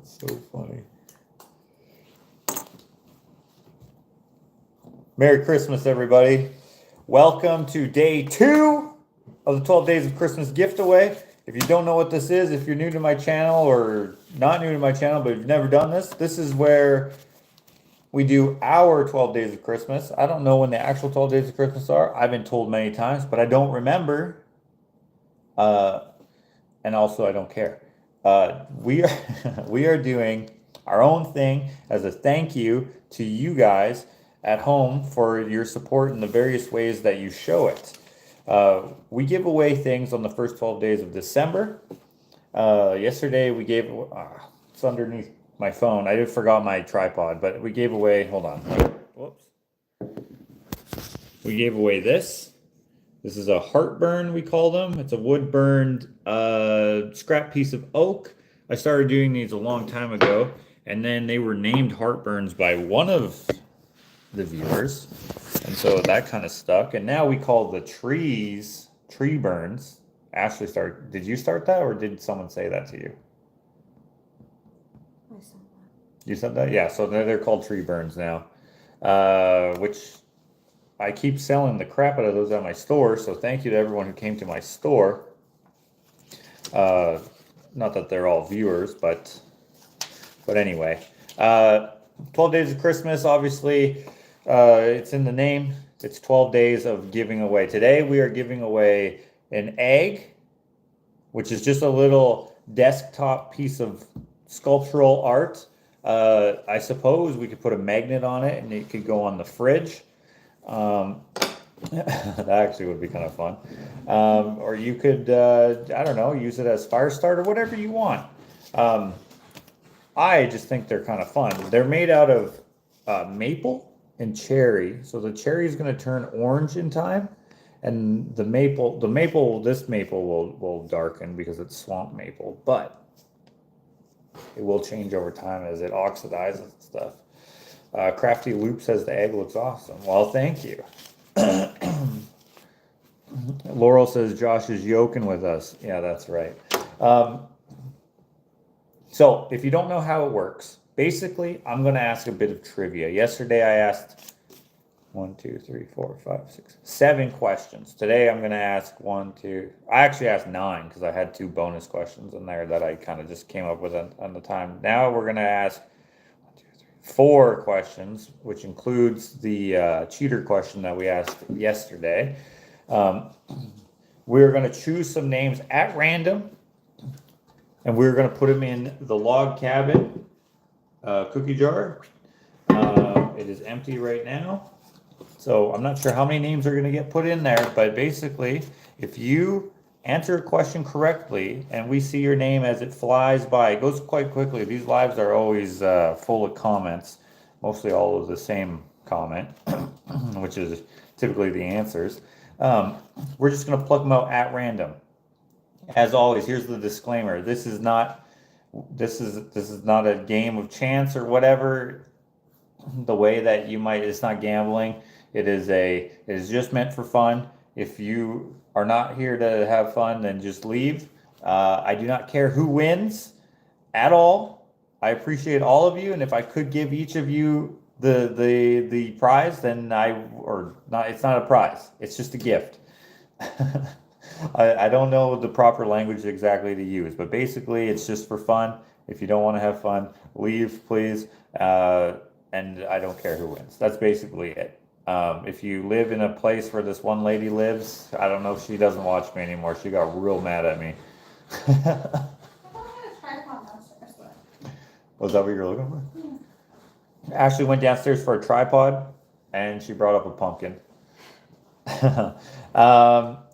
That's so funny. Merry Christmas, everybody. Welcome to day 2 of the 12 Days of Christmas Giftway. If you don't know what this is, if you're new to my channel or not new to my channel, but you've never done this, this is where we do our 12 Days of Christmas. I don't know when the actual 12 Days of Christmas are. I've been told many times, but I don't remember. And also, I don't care. We are doing our own thing as a thank you to you guys at home for your support in the various ways that you show it. We give away things on the first 12 days of December. Yesterday we gave, it's underneath my phone. I just forgot my tripod, but we gave away, hold on. Whoops. We gave away this. This is a heartburn, we call them. It's a wood burned scrap piece of oak. I started doing these a long time ago, and then they were named heartburns by one of the viewers. And so that kind of stuck. And now we call the trees tree burns. Ashley did you start that, or did someone say that to you? I said that. You said that? Yeah, so they're called tree burns now. Which I keep selling the crap out of those at my store, so thank you to everyone who came to my store. Not that they're all viewers, but anyway. 12 Days of Christmas, obviously, it's in the name. It's 12 days of giving away. Today we are giving away an egg, which is just a little desktop piece of sculptural art. I suppose we could put a magnet on it and it could go on the fridge. That actually would be kind of fun. Or you could, I don't know, use it as fire starter, whatever you want. I just think they're kind of fun. They're made out of maple and cherry. So the cherry is going to turn orange in time. And this maple will darken because it's swamp maple, but it will change over time as it oxidizes and stuff. Crafty Loop says the egg looks awesome. Well, thank you. Laurel says Josh is yoking with us. Yeah, that's right. So if you don't know how it works, basically, I'm going to ask a bit of trivia. Yesterday, I asked 7 questions. Today, I'm going to ask I actually asked 9 because I had 2 bonus questions in there that I kind of just came up with on the time. Now we're going to ask 4 questions, which includes the cheater question that we asked yesterday. We're going to choose some names at random, and we're going to put them in the log cabin cookie jar. It is empty right now, so I'm not sure how many names are going to get put in there, but basically, if you answer a question correctly and we see your name as it flies by, it goes quite quickly. These lives are always full of comments, mostly all of the same comment, which is typically the answers. We're just going to pluck them out at random. As always, here's the disclaimer. This is not a game of chance or whatever, the way that you might, it's not gambling. It is just meant for fun. If you are not here to have fun, then just leave. I do not care who wins at all. I appreciate all of you, and if I could give each of you the prize, then it's not a prize. It's just a gift. I don't know the proper language exactly to use, but basically it's just for fun. If you don't want to have fun, leave, please. And I don't care who wins. That's basically it. If you live in a place where this one lady lives, I don't know if she doesn't watch me anymore. She got real mad at me. Was that what you were looking for? Yeah. Ashley went downstairs for a tripod, and she brought up a pumpkin.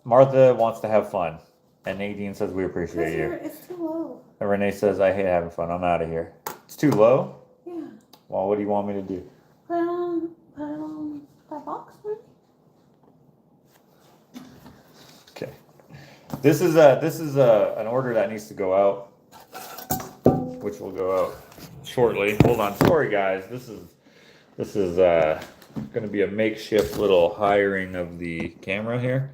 Martha wants to have fun, and Nadine says we appreciate you. It's too low. And Renee says I hate having fun. I'm out of here. It's too low? Yeah. Well, what do you want me to do? That box, maybe? Okay. This is an order that needs to go out, which will go out shortly. Hold on. Sorry, guys. This is going to be a makeshift little hiring of the camera here.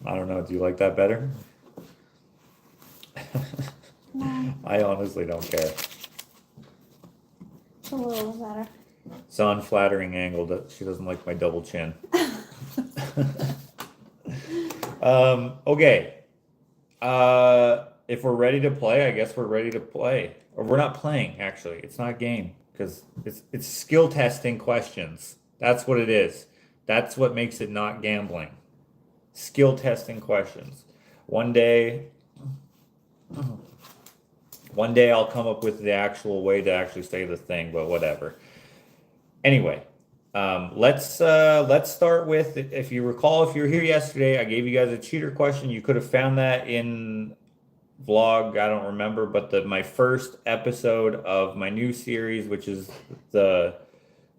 I don't know. Do you like that better? No. I honestly don't care. It's a little better. It's an unflattering angle that she doesn't like my double chin. Okay. If we're ready to play, I guess we're ready to play. Or we're not playing, actually. It's not a game because it's skill testing questions. That's what it is. That's what makes it not gambling. Skill testing questions. One day I'll come up with the actual way to actually say the thing, but whatever. Anyway, let's start with, if you recall, if you were here yesterday, I gave you guys a cheater question. You could have found that in vlog, I don't remember, but my first episode of my new series, which is the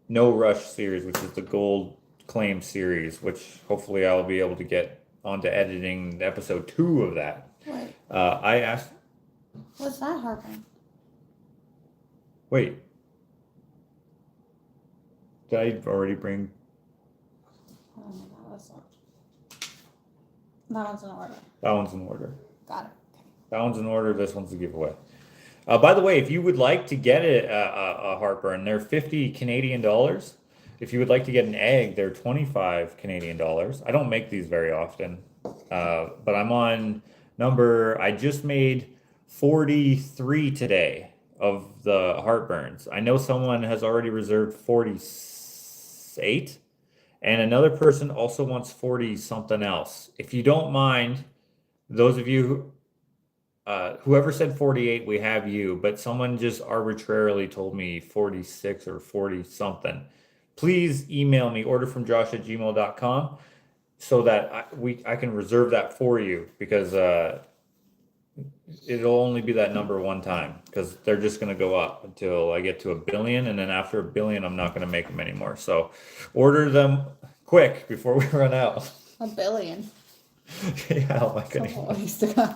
No Rush series, which is the gold claim series, which hopefully I'll be able to get onto editing episode 2 of that. Wait, I asked, what's that harping? wait, did I already bring? Oh my god, that one's in order. That one's in order. Got it. That one's in order. This one's a giveaway. By the way, if you would like to get a heartburn, they're 50 Canadian dollars. If you would like to get an egg, they're 25 Canadian dollars. I don't make these very often, but I'm on number, I just made 43 today of the heartburns. I know someone has already reserved 48, and another person also wants 40 something else. If you don't mind, those of you whoever said 48, we have you, but someone just arbitrarily told me 46 or 40 something. Please email me, orderfromjosh@gmail.com, so that I can reserve that for you, because it'll only be that number one time, because they're just going to go up until I get to 1 billion, and then after 1 billion, I'm not going to make them anymore. So order them quick before we run out. 1 billion. Yeah, oh my goodness. So ways to go.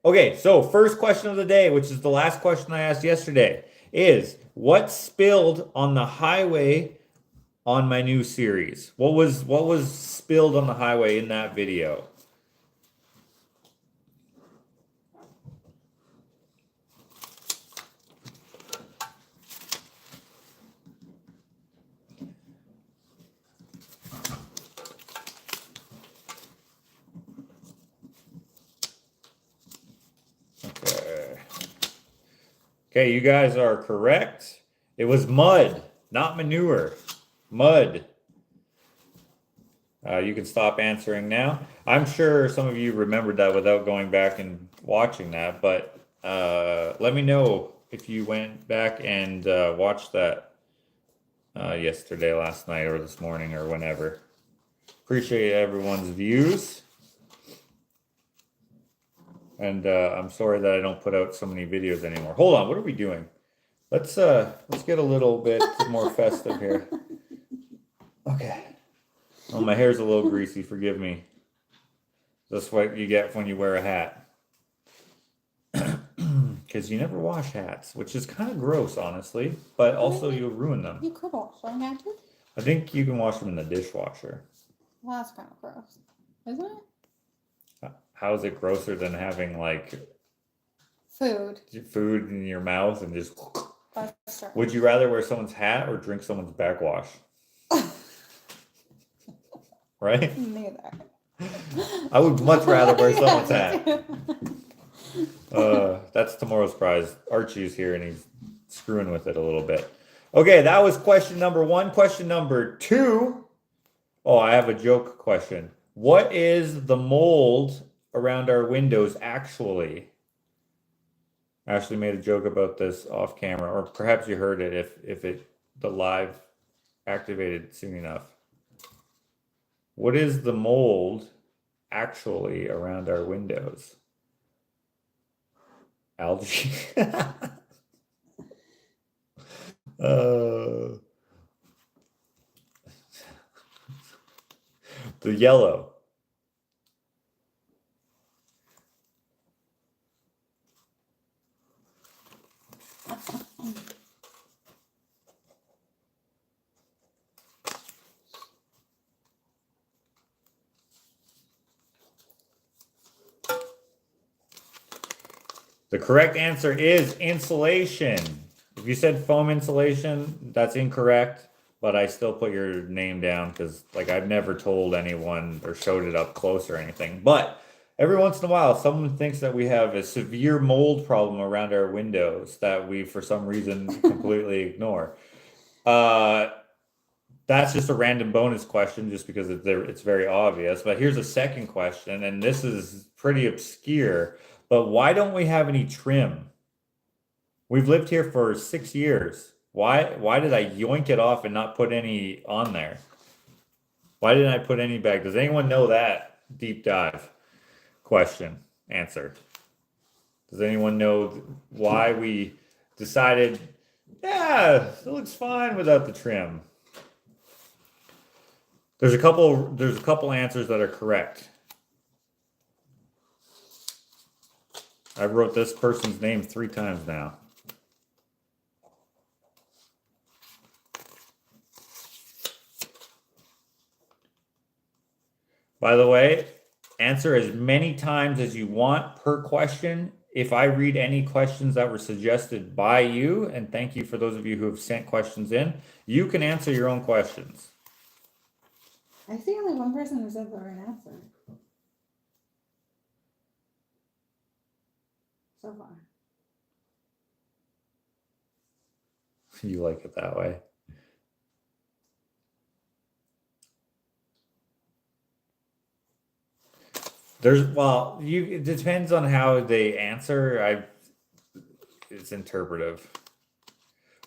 Okay, so first question of the day, which is the last question I asked yesterday, is what spilled on the highway on my new series? What was spilled on the highway in that video? Okay, you guys are correct. It was mud, not manure. Mud. You can stop answering now. I'm sure some of you remembered that without going back and watching that, but let me know if you went back and watched that yesterday, last night, or this morning, or whenever. Appreciate everyone's views. And I'm sorry that I don't put out so many videos anymore. Hold on, what are we doing? Let's get a little bit more festive here. Okay. Oh, my hair's a little greasy, forgive me. That's what you get when you wear a hat. Because you never wash hats, which is kind of gross, honestly. But also you'll ruin them. You could wash them, can't you? I think you can wash them in the dishwasher. Well, that's kind of gross, isn't it? How is it grosser than having, like, food in your mouth and just... That's true. Would you rather wear someone's hat or drink someone's backwash? Right? Neither. I would much rather wear someone's hat. That's tomorrow's prize. Archie's here and he's screwing with it a little bit. Okay, that was question number 1. Question number 2. Oh, I have a joke question. What is the mold around our windows actually? I actually made a joke about this off camera, or perhaps you heard it if the live activated soon enough. What is the mold actually around our windows? Algae. The yellow. The correct answer is insulation. If you said foam insulation, that's incorrect, but I still put your name down because, like, I've never told anyone or showed it up close or anything. But every once in a while, someone thinks that we have a severe mold problem around our windows that we, for some reason, completely ignore. That's just a random bonus question just because it's very obvious. But here's a second question, and this is pretty obscure. But why don't we have any trim? We've lived here for 6 years. Why did I yoink it off and not put any on there? Why didn't I put any back? Does anyone know that deep dive question answer? Does anyone know why we decided, yeah, it looks fine without the trim? There's a couple answers that are correct. I wrote this person's name 3 times now. By the way, answer as many times as you want per question. If I read any questions that were suggested by you, and thank you for those of you who have sent questions in, you can answer your own questions. I see only one person who said the right answer. So far. You like it that way. It depends on how they answer. It's interpretive.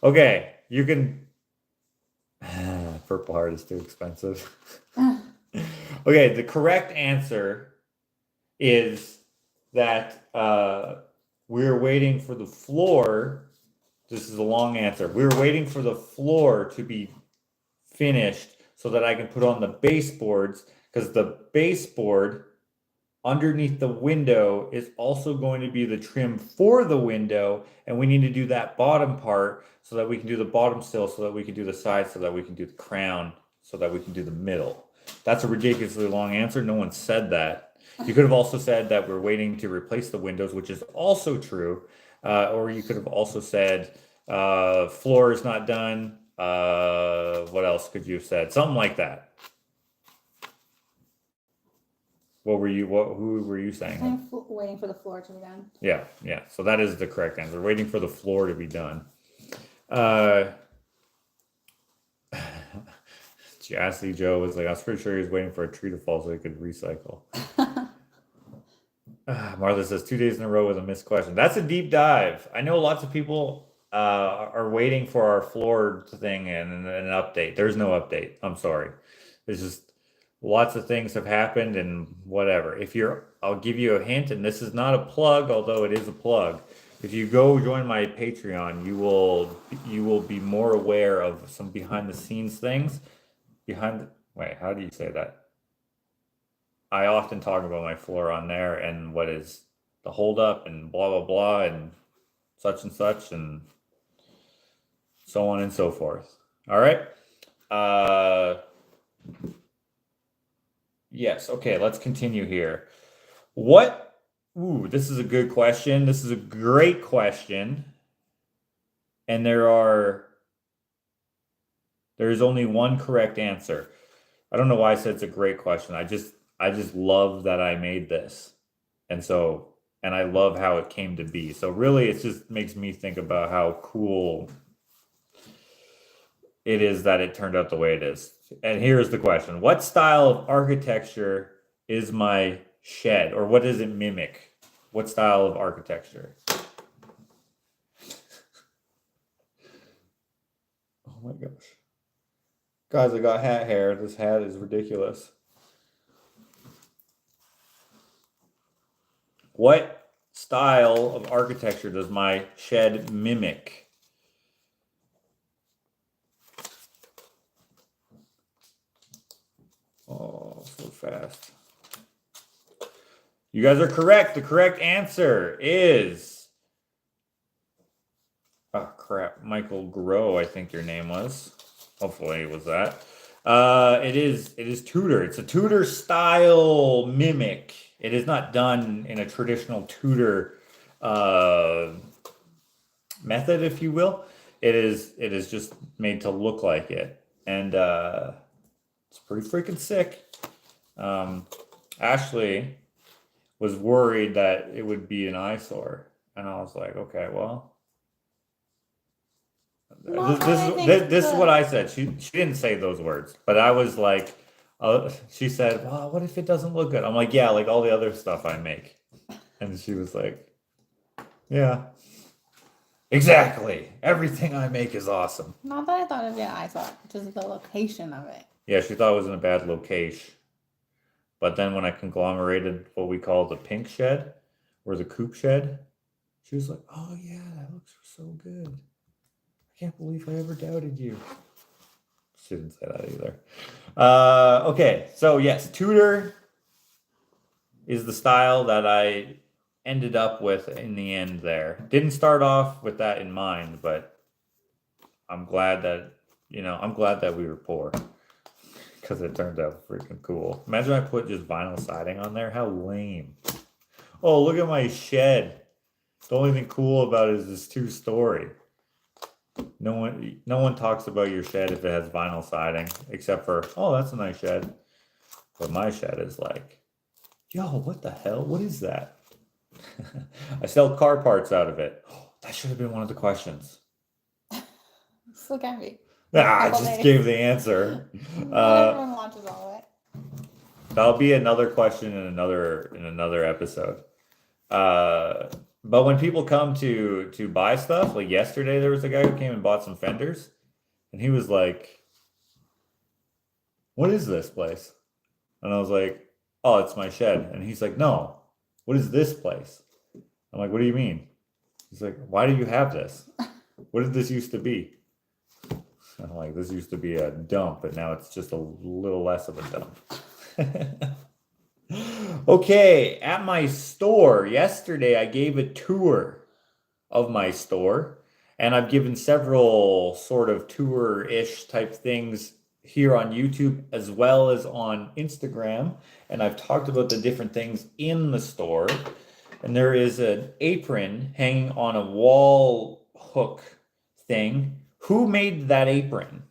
Okay, you can. Purple Heart is too expensive. Okay, the correct answer is that we're waiting for the floor. This is a long answer. We're waiting for the floor to be finished so that I can put on the baseboards, because the baseboard underneath the window is also going to be the trim for the window, and we need to do that bottom part so that we can do the bottom sill, so that we can do the side, so that we can do the crown, so that we can do the middle. That's a ridiculously long answer. No one said that. You could have also said that we're waiting to replace the windows, which is also true. Or you could have also said floor is not done. What else could you have said? Something like that. Who were you saying? I'm waiting for the floor to be done. Yeah. So that is the correct answer. Waiting for the floor to be done. Jassy Joe was like, I was pretty sure he was waiting for a tree to fall so he could recycle. Martha says 2 days in a row with a missed question. That's a deep dive. I know lots of people are waiting for our floor thing and an update. There's no update. I'm sorry. It's just lots of things have happened and whatever. I'll give you a hint, and this is not a plug, although it is a plug. If you go join my Patreon, you will be more aware of some behind the scenes things. Wait, how do you say that? I often talk about my floor on there and what is the holdup and blah, blah, blah, and such and so on and so forth. All right. Yes. Okay. Let's continue here. This is a good question. This is a great question. And there's only one correct answer. I don't know why I said it's a great question. I just love that I made this. And I love how it came to be. So really, it just makes me think about how cool it is that it turned out the way it is. And here's the question. What style of architecture is my shed? Or what does it mimic? What style of architecture? Oh my gosh. Guys, I got hat hair. This hat is ridiculous. What style of architecture does my shed mimic? Oh, so fast. You guys are correct. The correct answer is... Oh, crap. Michael Grow, I think your name was. Hopefully it was that. It is Tudor. It's a Tudor style mimic. It is not done in a traditional Tudor method, if you will. It is just made to look like it, and it's pretty freaking sick. Ashley was worried that it would be an eyesore, and I was like, okay, well, this is what I said. She didn't say those words, but I was like, she said, well, what if it doesn't look good? I'm like, yeah, like all the other stuff I make, and she was like, yeah. Exactly. Everything I make is awesome. Not that I thought of it, I thought just the location of it. Yeah, she thought it was in a bad location. But then when I conglomerated what we call the pink shed, or the coop shed, she was like, oh yeah, that looks so good. I can't believe I ever doubted you. She didn't say that either. Okay, so yes, Tudor is the style that I ended up with in the end there. Didn't start off with that in mind, but I'm glad that, I'm glad that we were poor. Because it turned out freaking cool. Imagine I put just vinyl siding on there. How lame. Oh, look at my shed. The only thing cool about it is this 2-story. No one talks about your shed if it has vinyl siding, except for, oh, that's a nice shed. But my shed is like, yo, what the hell? What is that? I sell car parts out of it. Oh, that should have been one of the questions. Still can be. I just gave the answer. Everyone watches all of it. That'll be another question in another episode. But when people come to buy stuff, like yesterday, there was a guy who came and bought some fenders, and he was like, "What is this place?" And I was like, "Oh, it's my shed." And he's like, "No, what is this place?" I'm like, "What do you mean?" He's like, "Why do you have this? What did this used to be?" I'm like, "This used to be a dump, but now it's just a little less of a dump." Okay, at my store yesterday, I gave a tour of my store, and I've given several sort of tour-ish type things here on YouTube as well as on Instagram, and I've talked about the different things in the store. And there is an apron hanging on a wall hook thing. Who made that apron?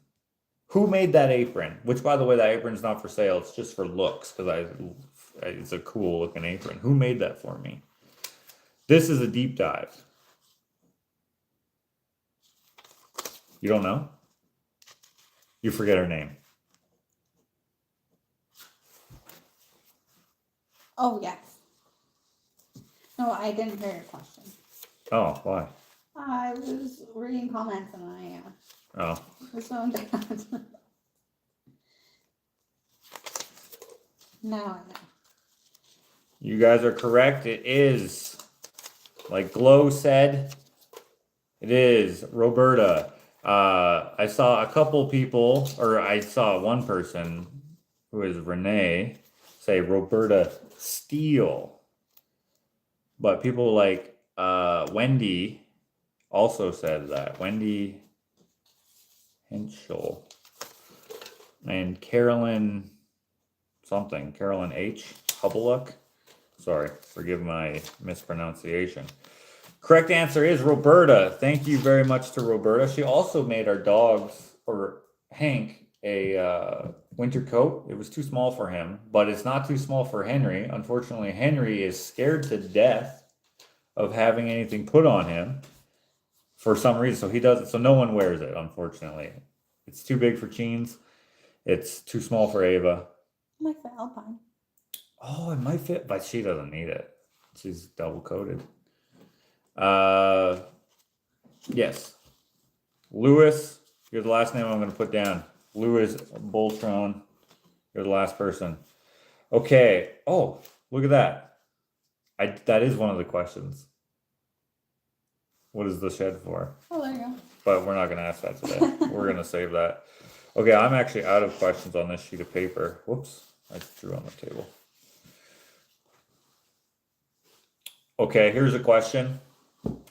Who made that apron? Which, by the way, that apron's not for sale. It's just for looks because it's a cool looking apron. Who made that for me? This is a deep dive. You don't know? You forget her name. Oh, yes. No, I didn't hear your question. Oh, why? I was reading comments and I was so down. Now I know. You guys are correct. It is, like Glow said, it is Roberta. I saw a couple people, or I saw one person who is Renee say Roberta Steele. But people like Wendy also said that. Wendy Henschel and Carolyn something. Carolyn H. Hubbeluck. Sorry, forgive my mispronunciation. Correct answer is Roberta. Thank you very much to Roberta. She also made our dogs, or Hank, a winter coat. It was too small for him, but it's not too small for Henry. Unfortunately, Henry is scared to death of having anything put on him for some reason. So he doesn't. So no one wears it, unfortunately. It's too big for Cheens. It's too small for Ava. Like the Alpine. Oh, it might fit, but she doesn't need it. She's double coated. Yes. Lewis, you're the last name I'm going to put down. Lewis Boltron, you're the last person. Okay. Oh, look at that. That is one of the questions. What is the shed for? Oh, there you go. But we're not going to ask that today. We're going to save that. Okay, I'm actually out of questions on this sheet of paper. Whoops, I threw on the table. Okay, here's a question.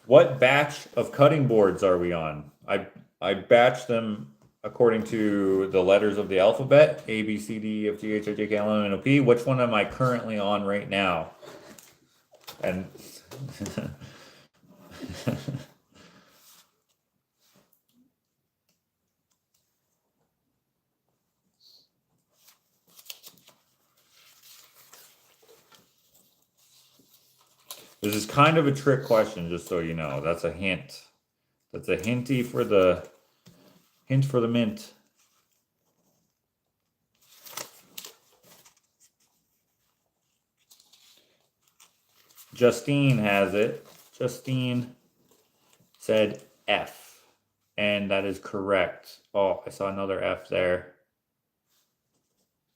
What batch of cutting boards are we on? I batched them according to the letters of the alphabet, A, B, C, D, E, F, G, H, I, J, K, L, M, N, O, P. Which one am I currently on right now? And This is kind of a trick question, just so you know. That's a hint. That's a hinty for the hint for the mint. Justine has it. Justine said F, and that is correct. Oh, I saw another F there,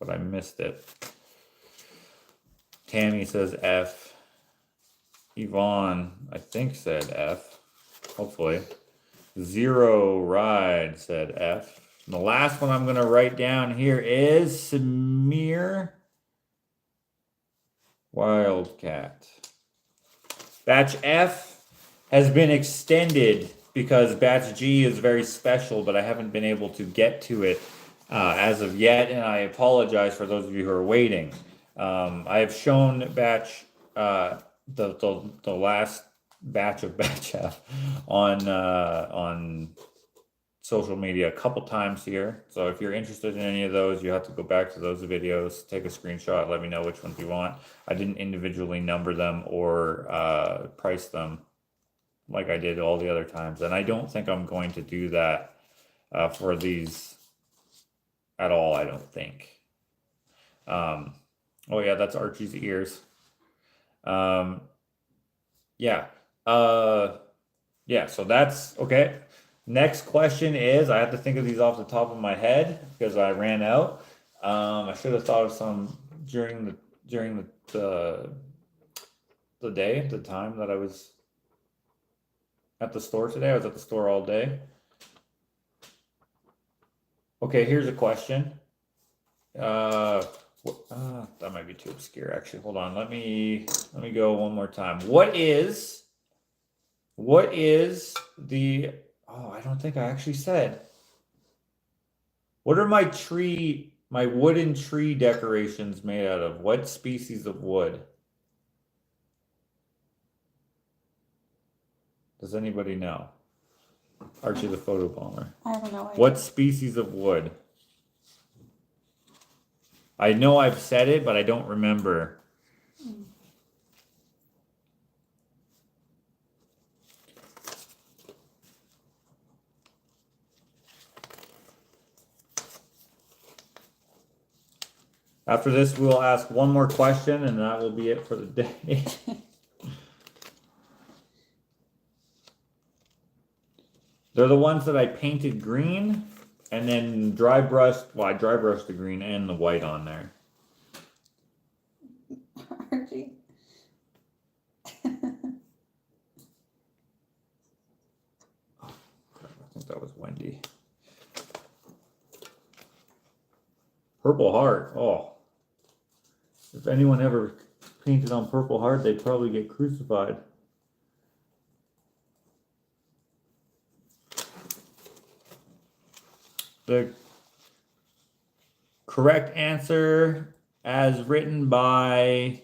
but I missed it. Tammy says F. Yvonne, I think, said F. Hopefully. Zero Ride said F. And the last one I'm going to write down here is Samir Wildcat. Batch F has been extended because Batch G is very special, but I haven't been able to get to it as of yet, and I apologize for those of you who are waiting. I have shown Batch the last batch of Batch F on social media a couple times here. So if you're interested in any of those, you have to go back to those videos, take a screenshot, let me know which ones you want. I didn't individually number them or price them like I did all the other times. And I don't think I'm going to do that for these at all, I don't think. Oh yeah, that's Archie's ears. Yeah. Yeah, so that's okay. Next question is, I have to think of these off the top of my head because I ran out. I should have thought of some during the day, the time that I was at the store today. I was at the store all day. Okay, here's a question. That might be too obscure, actually. Hold on, let me go one more time. What is the, oh, I don't think I actually said. What are my wooden tree decorations made out of? What species of wood? Does anybody know? Archie the photo bomber. I don't know. What species of wood? I know I've said it, but I don't remember. After this, we'll ask one more question, and that will be it for the day. They're the ones that I painted green, and then dry brushed, well, I dry brushed the green and the white on there. Archie. Oh, crap, I think that was Wendy. Purple Heart, oh. If anyone ever painted on Purple Heart, they'd probably get crucified. The correct answer as written by,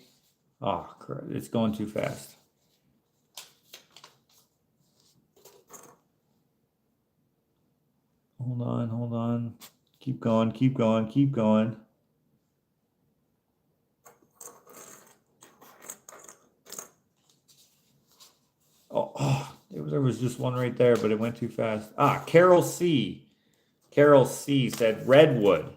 oh, it's going too fast. Hold on. Keep going. Oh, there was just one right there, but it went too fast. Ah, Carol C. Carol C said redwood.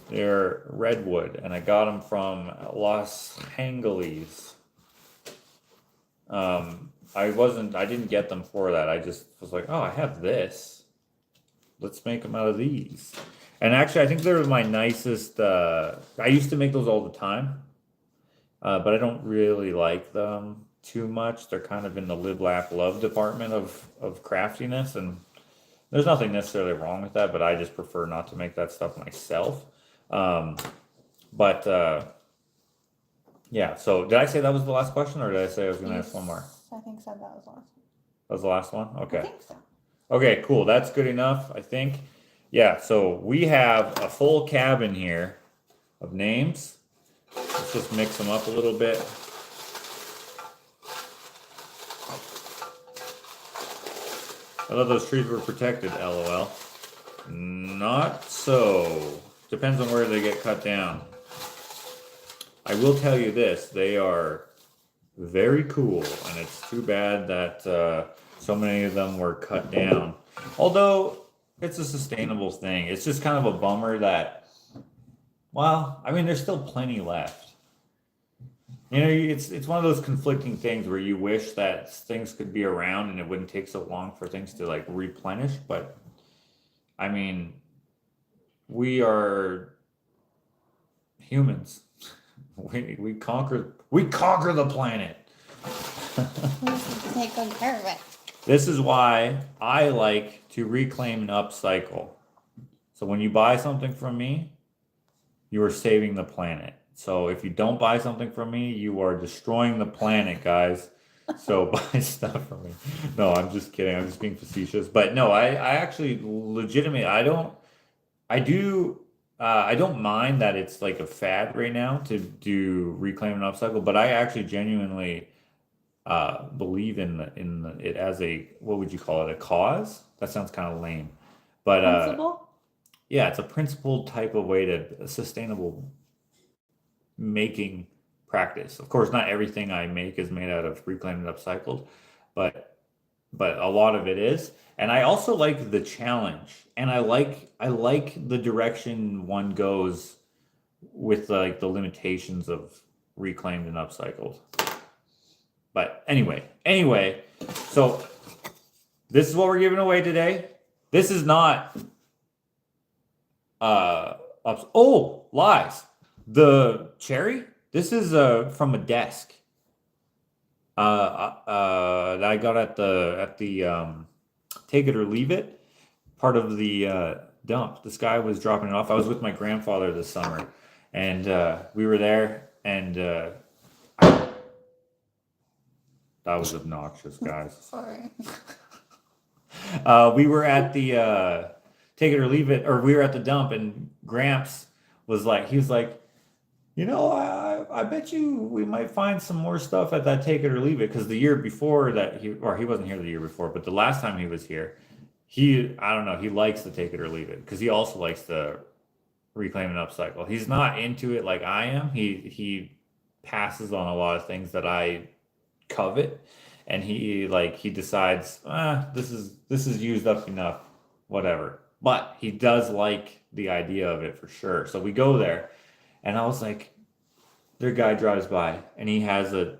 They're redwood, and I got them from Los Angeles. I didn't get them for that. I just was like, oh, I have this. Let's make them out of these. And actually, I think they're my nicest. I used to make those all the time, but I don't really like them too much. They're kind of in the live, laugh, love department of craftiness, and there's nothing necessarily wrong with that, but I just prefer not to make that stuff myself. Yeah, so did I say that was the last question, or did I say I was going to ask one more? I think so. That was the last one. That was the last one? Okay. I think so. Okay, cool. That's good enough, I think. Yeah, so we have a full cabin here of names. Let's just mix them up a little bit. I thought those trees were protected, LOL. Not so. Depends on where they get cut down. I will tell you this, they are very cool, and it's too bad that so many of them were cut down. Although, it's a sustainable thing. It's just kind of a bummer that, well, I mean, there's still plenty left. You know, it's one of those conflicting things where you wish that things could be around and it wouldn't take so long for things to like replenish, but I mean, we are humans. We conquer the planet. We need to take good care of it. This is why I like to reclaim and upcycle. So when you buy something from me, you are saving the planet. So if you don't buy something from me, you are destroying the planet, guys. So buy stuff from me. No, I'm just kidding. I'm just being facetious. But no, I actually legitimately, I don't mind that it's like a fad right now to do reclaim and upcycle, but I actually genuinely believe in it as a, what would you call it, a cause? That sounds kind of lame. But Principle? yeah, it's a principled type of way to a sustainable making practice. Of course, not everything I make is made out of reclaimed and upcycled, but a lot of it is. And I also like the challenge, and I like the direction one goes with like the limitations of reclaimed and upcycled. But anyway, so this is what we're giving away today. This is not oh, lies. The cherry, this is from a desk that I got at the take it or leave it part of the dump. This guy was dropping it off. I was with my grandfather this summer, and we were there, and that was obnoxious, guys. Sorry. We were at the take it or leave it, or we were at the dump, and Gramps was like, he was like, you know, I bet you we might find some more stuff at that take it or leave it, because the year before that he wasn't here the year before, but the last time he was here, I don't know, he likes to take it or leave it because he also likes to reclaim and upcycle. He's not into it like I am. He passes on a lot of things that I covet, and he decides, this is used up enough, whatever. But he does like the idea of it for sure. So we go there, and I was like, their guy drives by, and he has a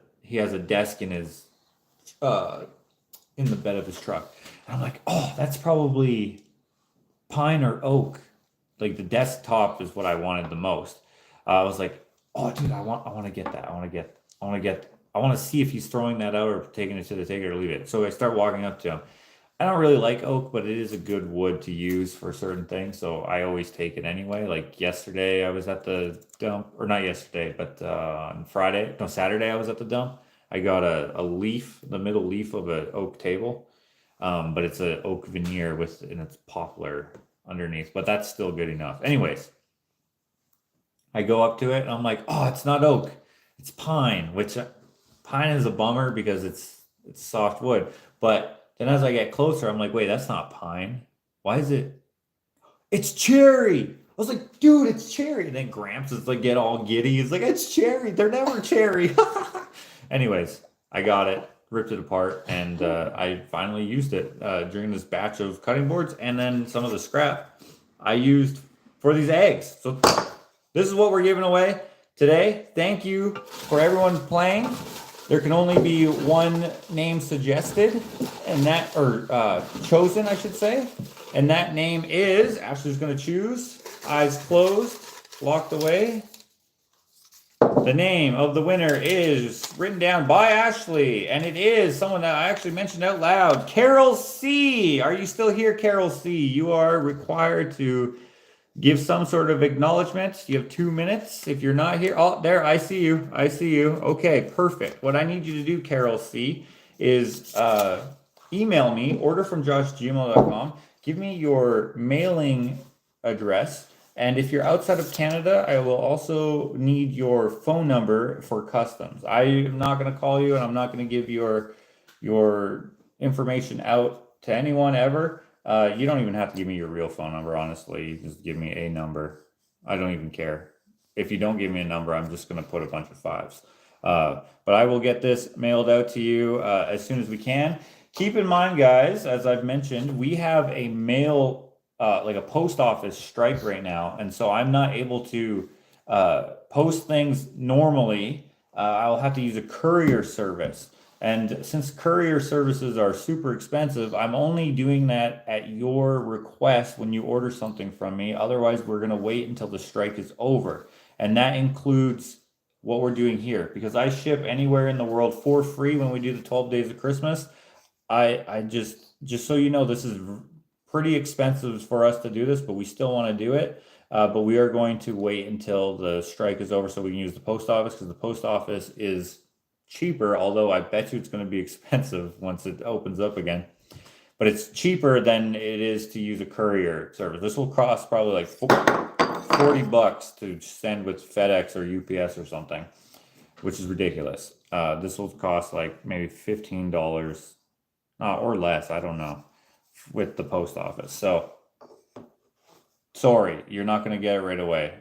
desk in his in the bed of his truck. And I'm like, oh, that's probably pine or oak. Like the desktop is what I wanted the most. I was like, oh, dude, I want to get that. I want to see if he's throwing that out or taking it to the take it or leave it. So I start walking up to him. I don't really like oak, but it is a good wood to use for certain things, so I always take it anyway. Like yesterday, I was at the dump, or not yesterday, but on Saturday, I was at the dump. I got a leaf, the middle leaf of an oak table, but it's an oak veneer and it's poplar underneath, but that's still good enough. Anyways, I go up to it, and I'm like, oh, it's not oak, it's pine, which pine is a bummer because it's soft wood, but then as I get closer, I'm like, wait, that's not pine. Why is it? It's cherry. I was like, dude, it's cherry. And then Gramps is like, get all giddy. He's like, it's cherry. They're never cherry. Anyways, I got it, ripped it apart, and I finally used it during this batch of cutting boards. And then some of the scrap I used for these eggs. So this is what we're giving away today. Thank you for everyone playing. There can only be one name suggested, or chosen, I should say. And that name is, Ashley's going to choose, eyes closed, locked away. The name of the winner is written down by Ashley, and it is someone that I actually mentioned out loud, Carol C. Are you still here, Carol C? You are required to give some sort of acknowledgement. You have 2 minutes. If you're not here, oh, there, I see you. Okay, perfect. What I need you to do, Carol C, is email me, orderfromjosh@gmail.com. Give me your mailing address. And if you're outside of Canada, I will also need your phone number for customs. I am not going to call you, and I'm not going to give your information out to anyone ever, you don't even have to give me your real phone number, honestly. You just give me a number. I don't even care. If you don't give me a number, I'm just going to put a bunch of 5s. But I will get this mailed out to you as soon as we can. Keep in mind, guys, as I've mentioned, we have a mail, like a post office strike right now. And so I'm not able to post things normally. I'll have to use a courier service. And since courier services are super expensive, I'm only doing that at your request when you order something from me. Otherwise, we're going to wait until the strike is over. And that includes what we're doing here, because I ship anywhere in the world for free when we do the 12 days of Christmas. I just so you know, this is pretty expensive for us to do this, but we still want to do it. But we are going to wait until the strike is over so we can use the post office, because the post office is cheaper, although I bet you it's going to be expensive once it opens up again. But it's cheaper than it is to use a courier service. This will cost probably like $40 to send with FedEx or UPS or something, which is ridiculous. This will cost like maybe $15 or less, I don't know, with the post office. So sorry, you're not going to get it right away.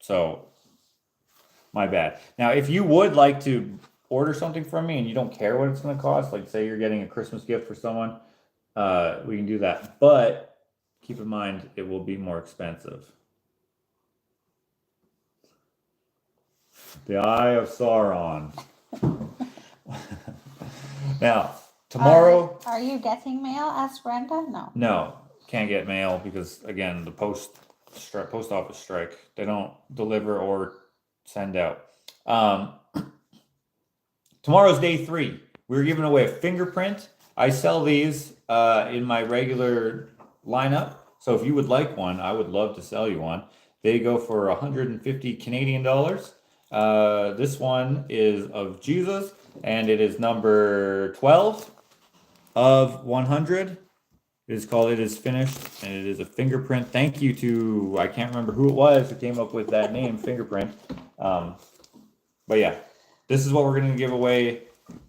So my bad. Now, if you would like to order something from me and you don't care what it's going to cost, like say you're getting a Christmas gift for someone, we can do that. But keep in mind, it will be more expensive. The Eye of Sauron. Now, tomorrow... Are you getting mail? Asked Brenda. No. No, can't get mail because, again, the post office strike. They don't deliver or send out. Tomorrow's day 3. We're giving away a fingerprint. I sell these in my regular lineup. So if you would like one, I would love to sell you one. They go for 150 Canadian dollars. This one is of Jesus, and it is number 12 of 100. It is finished, and it is a fingerprint. Thank you to, I can't remember who it was who came up with that name, fingerprint. But yeah, this is what we're going to give away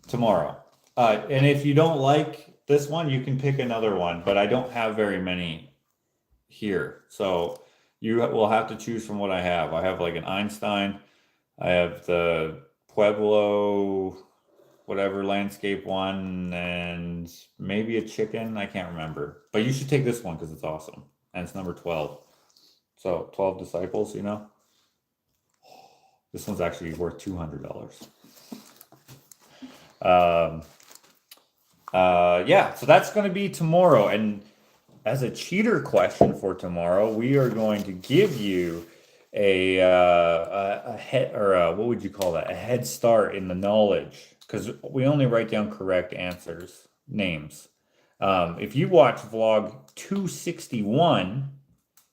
tomorrow. And if you don't like this one, you can pick another one, but I don't have very many here. So you will have to choose from what I have. I have like an Einstein. I have the Pueblo, whatever landscape one, and maybe a chicken. I can't remember. But you should take this one because it's awesome. And it's number 12. So 12 disciples, you know. This one's actually worth $200. Yeah, so that's going to be tomorrow. And as a cheater question for tomorrow, we are going to give you a head, or what would you call that? A head start in the knowledge, because we only write down correct answers, names. If you watch vlog 261,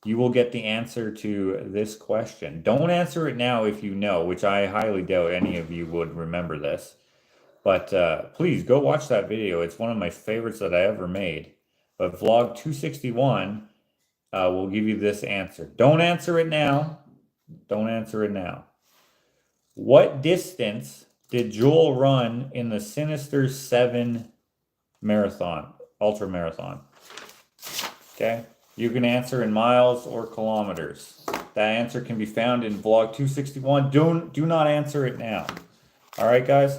you will get the answer to this question. Don't answer it now if you know, which I highly doubt any of you would remember this. But please go watch that video. It's one of my favorites that I ever made. But vlog 261 will give you this answer. Don't answer it now. Don't answer it now. What distance did Joel run in the Sinister 7 marathon, ultra marathon? Okay. You can answer in miles or kilometers. That answer can be found in vlog 261. Do not answer it now. All right, guys.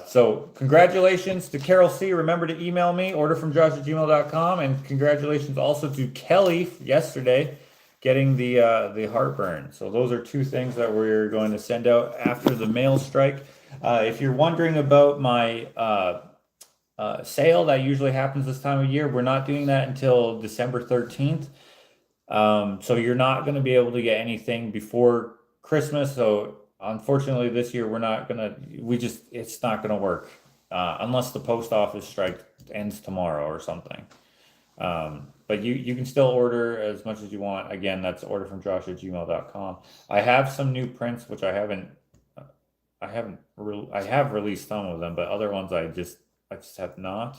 So congratulations to Carol C. Remember to email me, orderfromjosh@gmail.com, and congratulations also to Kelly yesterday getting the heartburn. So those are 2 things that we're going to send out after the mail strike. If you're wondering about my sale that usually happens this time of year, we're not doing that until December 13th. So you're not going to be able to get anything before Christmas. So unfortunately this year it's not going to work unless the post office strike ends tomorrow or something. But you can still order as much as you want. Again, that's orderfromjosh@gmail.com. I have some new prints, which I have released some of them, but other ones I just have not.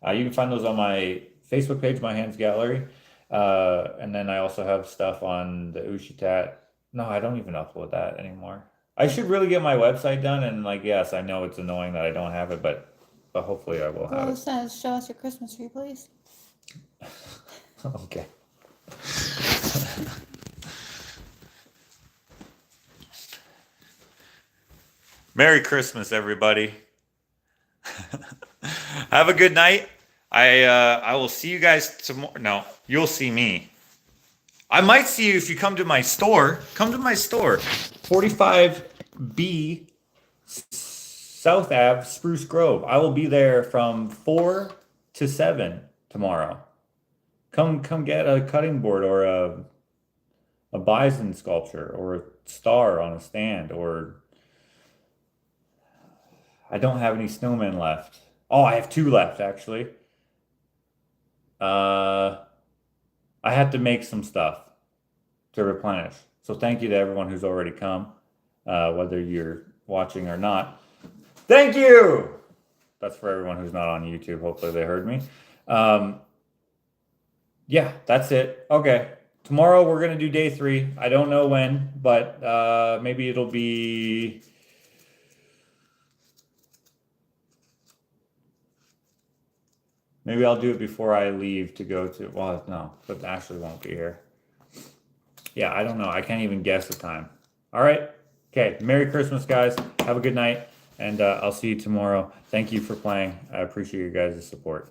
You can find those on my Facebook page, My Hands Gallery. And then I also have stuff on the Ushitat. No, I don't even upload that anymore. I should really get my website done. And yes, I know it's annoying that I don't have it, but but hopefully I will have Well, it it. says, show us your Christmas tree, please. Okay. Merry Christmas, everybody. Have a good night. I will see you guys tomorrow. No, you'll see me. I might see you if you come to my store. Come to my store. 45B South Ave, Spruce Grove. I will be there from 4 to 7 tomorrow. Come get a cutting board or a bison sculpture or a star on a stand, or I don't have any snowmen left. Oh, I have 2 left actually. I had to make some stuff to replenish. So thank you to everyone who's already come, whether you're watching or not. Thank you! That's for everyone who's not on YouTube. Hopefully they heard me. Yeah, that's it. Okay. Tomorrow we're going to do day 3. I don't know when, but maybe it'll be... Maybe I'll do it before I leave to go to... Well, no, but Ashley won't be here. Yeah, I don't know. I can't even guess the time. All right. Okay. Merry Christmas, guys. Have a good night. And I'll see you tomorrow. Thank you for playing. I appreciate your guys' support.